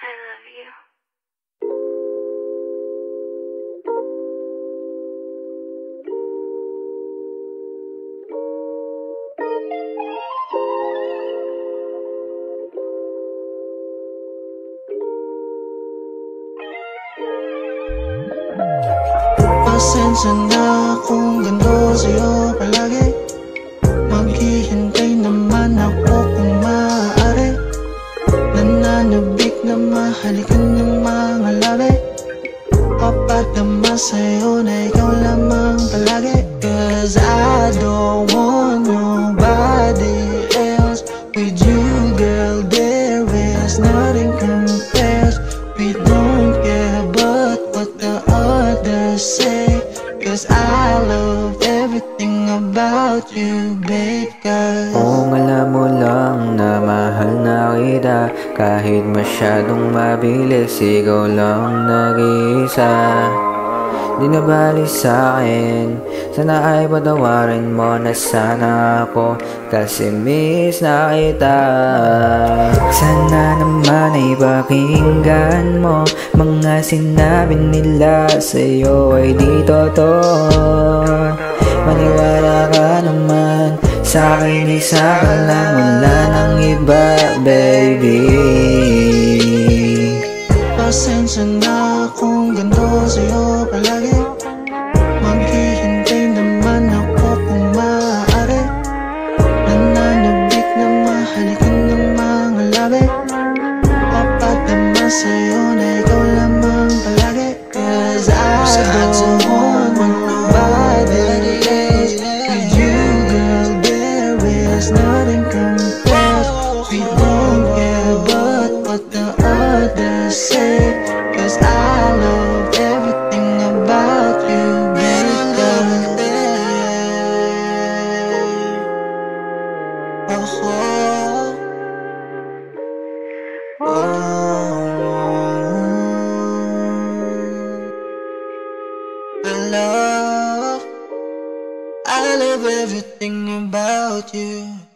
I love you. Pasensya na kung ganito sa'yo palagi. Maghihintay naman ako kung maaari. Nananabik na mahalikan ng mga labi. Papadama sa'yo na ikaw lamang palagi. Cause I don't want nobody else. With you girl there is nothing compares. We don't care about what the others say. Cause I love everything about you, babe. Kung alam mo lang na mahal na kita, kahit masyadong mabilis, ikaw lang nag-iisa. Di na bali sa'kin, sana ay patawarin mo na sana ako, kasi miss na kita. Sana naman ay pakinggan mo mga sinabi nila sa'yo ay di totoo. Maniwala ka naman sa'kin, isa ka lang, wala nang iba, baby. Pasensya na kung ganito sa'yo palagi. Maghihintay naman ako kung maaari. Nananabik na mahalikan ng mga labi. Papadama sa'yo na ikaw lamang palagi. Cause I don't want nobody else. With you girl there is nothing compares. We don't care about what the others say. Cause I love everything about you, baby. I love everything about you.